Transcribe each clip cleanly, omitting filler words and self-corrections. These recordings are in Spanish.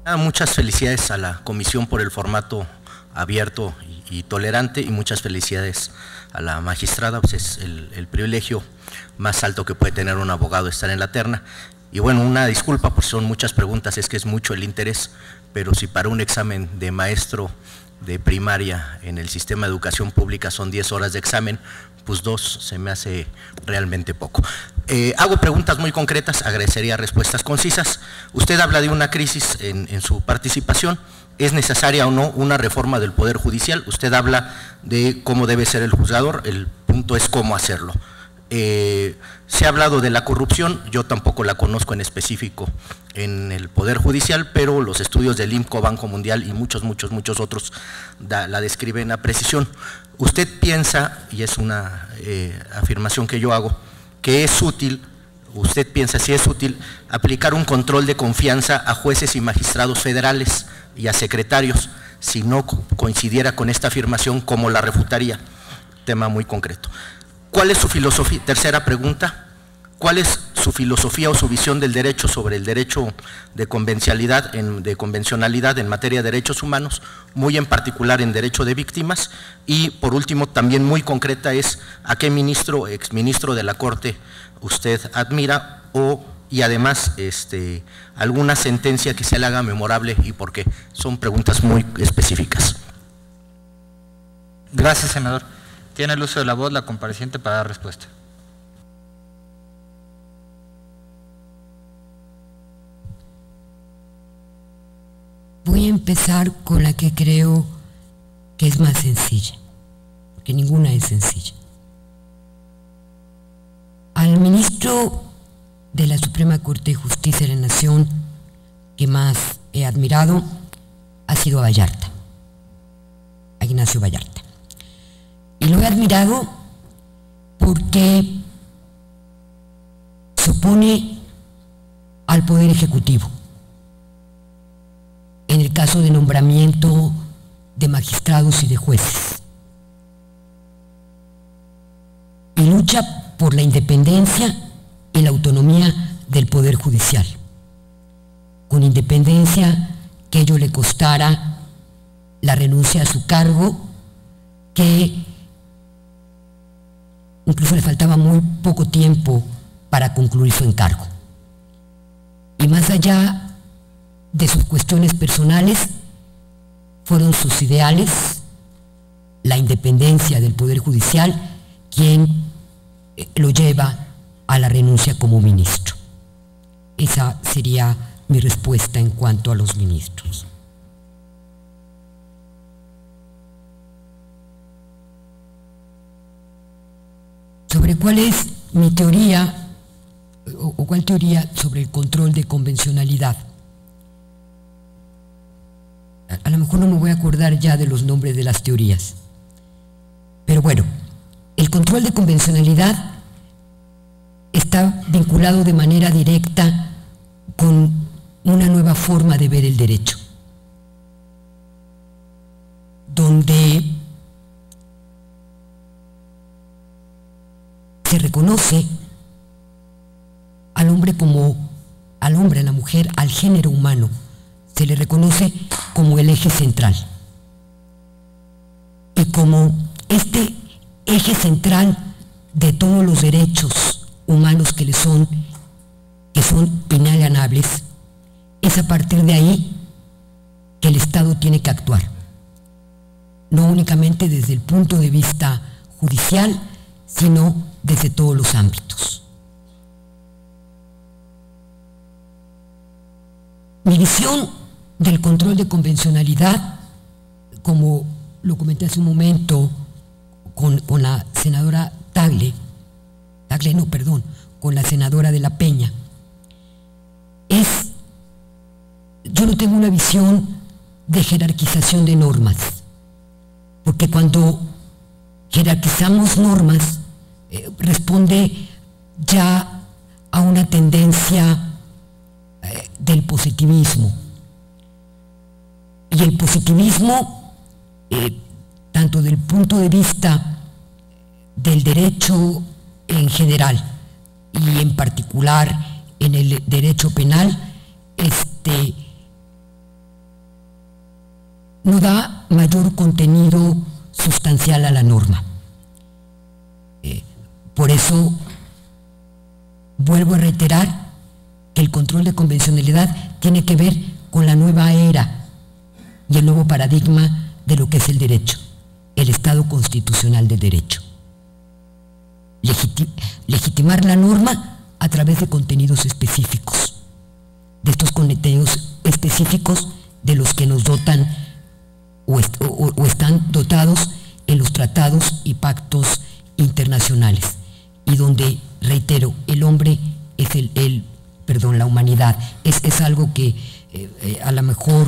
Muchas felicidades a la comisión por el formato abierto y tolerante, y muchas felicidades a la magistrada, pues es el privilegio más alto que puede tener un abogado estar en la terna. Y bueno, una disculpa, pues son muchas preguntas, es que es mucho el interés, pero si para un examen de maestro de primaria en el sistema de educación pública son 10 horas de examen, pues 2 se me hace realmente poco. Hago preguntas muy concretas, agradecería respuestas concisas. Usted habla de una crisis en su participación. ¿Es necesaria o no una reforma del Poder Judicial? Usted habla de cómo debe ser el juzgador, el punto es cómo hacerlo. Se ha hablado de la corrupción, yo tampoco la conozco en específico en el Poder Judicial, pero los estudios del IMCO, Banco Mundial y muchos otros la describen a precisión. ¿Usted piensa, y es una afirmación que yo hago, que es útil, usted piensa si es útil aplicar un control de confianza a jueces y magistrados federales y a secretarios? Si no coincidiera con esta afirmación, ¿cómo la refutaría? Tema muy concreto. ¿Cuál es su filosofía? Tercera pregunta, ¿cuál es su filosofía o su visión del derecho sobre el derecho de convencionalidad en materia de derechos humanos, muy en particular en derecho de víctimas? Y por último, también muy concreta, es ¿a qué ministro, exministro de la Corte usted admira y además alguna sentencia que se le haga memorable y por qué? Son preguntas muy específicas. Gracias, senador. Tiene el uso de la voz la compareciente para dar respuesta. Voy a empezar con la que creo que es más sencilla, porque ninguna es sencilla. Al ministro de la Suprema Corte de Justicia de la Nación que más he admirado ha sido a Ignacio Vallarta. Y lo he admirado porque se opone al Poder Ejecutivo en el caso de nombramiento de magistrados y de jueces. Y lucha por la independencia y la autonomía del Poder Judicial, con independencia que ello le costara la renuncia a su cargo, que incluso le faltaba muy poco tiempo para concluir su encargo. Y más allá de sus cuestiones personales, fueron sus ideales, la independencia del Poder Judicial, quien lo lleva a la renuncia como ministro. Esa sería mi respuesta en cuanto a los ministros. Sobre cuál es mi teoría, o cuál teoría sobre el control de convencionalidad. A lo mejor no me voy a acordar ya de los nombres de las teorías, pero bueno, el control de convencionalidad está vinculado de manera directa con una nueva forma de ver el derecho, donde se reconoce al hombre como al hombre, a la mujer, al género humano, se le reconoce como el eje central. Y como este eje central de todos los derechos humanos que son inalienables, es a partir de ahí que el Estado tiene que actuar. No únicamente desde el punto de vista judicial, sino desde todos los ámbitos. Mi visión del control de convencionalidad, como lo comenté hace un momento con la senadora con la senadora de la Peña, yo no tengo una visión de jerarquización de normas, porque cuando jerarquizamos normas, responde ya a una tendencia del positivismo. Y el positivismo, tanto del punto de vista del derecho en general y en particular en el derecho penal, no da mayor contenido sustancial a la norma. Por eso vuelvo a reiterar que el control de convencionalidad tiene que ver con la nueva era y el nuevo paradigma de lo que es el derecho, el Estado constitucional del derecho. Legitimar la norma a través de contenidos específicos, de estos contenidos específicos de los que nos dotan o están dotados en los tratados y pactos internacionales, y donde, reitero, el hombre es la humanidad, es algo que a lo mejor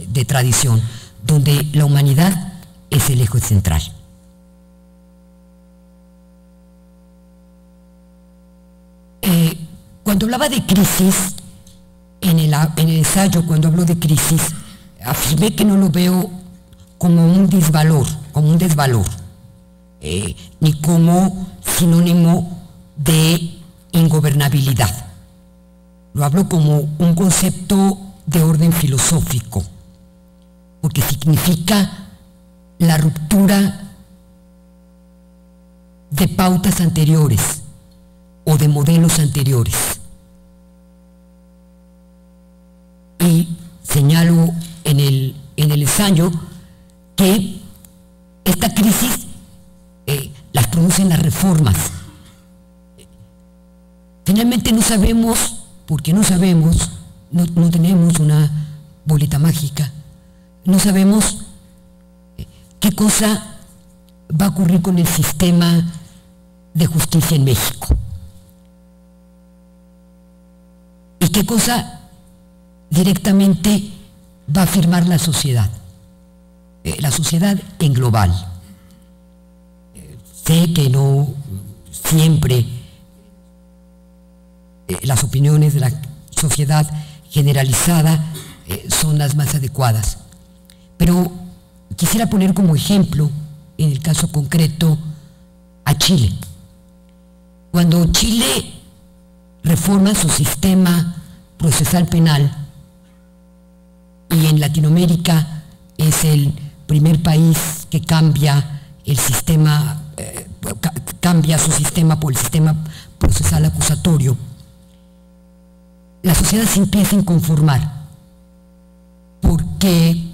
de tradición, donde la humanidad es el eje central. Cuando hablaba de crisis, en el ensayo, cuando hablo de crisis, afirmé que no lo veo como un desvalor, ni como sinónimo de ingobernabilidad. Lo hablo como un concepto de orden filosófico, porque significa la ruptura de pautas anteriores o de modelos anteriores. Y señalo en el ensayo que esta crisis las producen las reformas. Finalmente no sabemos, porque no sabemos, no tenemos una bolita mágica, no sabemos qué cosa va a ocurrir con el sistema de justicia en México y qué cosa directamente va a afirmar la sociedad en global. Sé que no siempre las opiniones de la sociedad generalizada son las más adecuadas, pero quisiera poner como ejemplo, en el caso concreto, a Chile. Cuando Chile reforma su sistema procesal penal, y en Latinoamérica es el primer país que cambia el sistema, cambia su sistema por el sistema procesal acusatorio, la sociedad se empieza a inconformar, porque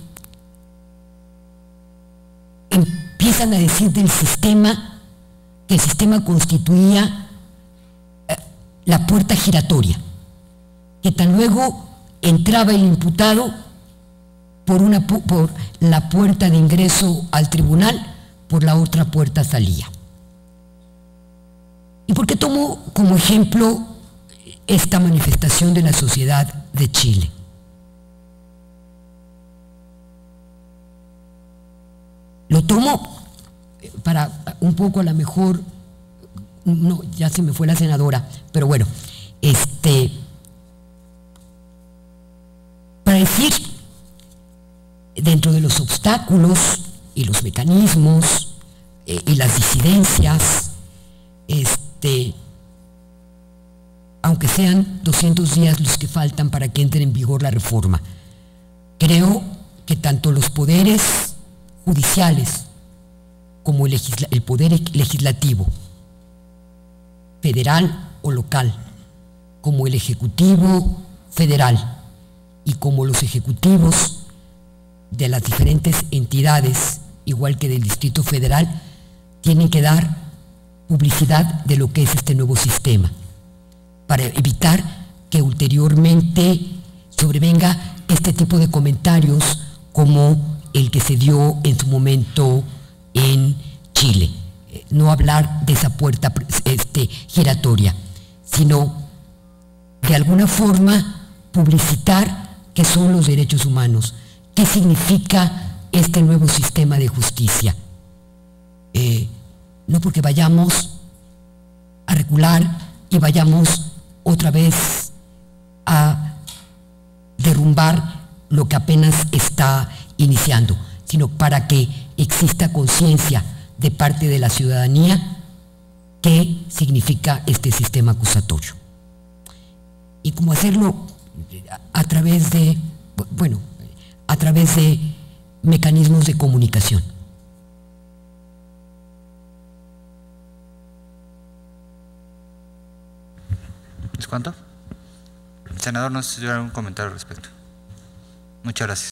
empiezan a decir del sistema que el sistema constituía la puerta giratoria, que tan luego entraba el imputado por la puerta de ingreso al tribunal, por la otra puerta salía. ¿Y por qué tomo como ejemplo esta manifestación de la sociedad de Chile? Lo tomo para un poco, a lo mejor, no, ya se me fue la senadora, pero bueno, para decir, dentro de los obstáculos y los mecanismos y las disidencias, aunque sean 200 días los que faltan para que entre en vigor la reforma, creo que tanto los poderes judiciales como el poder legislativo, federal o local, como el ejecutivo federal y como los ejecutivos de las diferentes entidades, igual que del Distrito Federal, tienen que dar publicidad de lo que es este nuevo sistema, para evitar que ulteriormente sobrevenga este tipo de comentarios como el que se dio en su momento en Chile. No hablar de esa puerta giratoria, sino de alguna forma publicitar qué son los derechos humanos, qué significa este nuevo sistema de justicia. No porque vayamos a recular y vayamos otra vez a derrumbar lo que apenas está iniciando, sino para que exista conciencia de parte de la ciudadanía qué significa este sistema acusatorio. Y cómo hacerlo a través de mecanismos de comunicación. ¿Es cuánto? El senador, no sé si tiene algún comentario al respecto. Muchas gracias.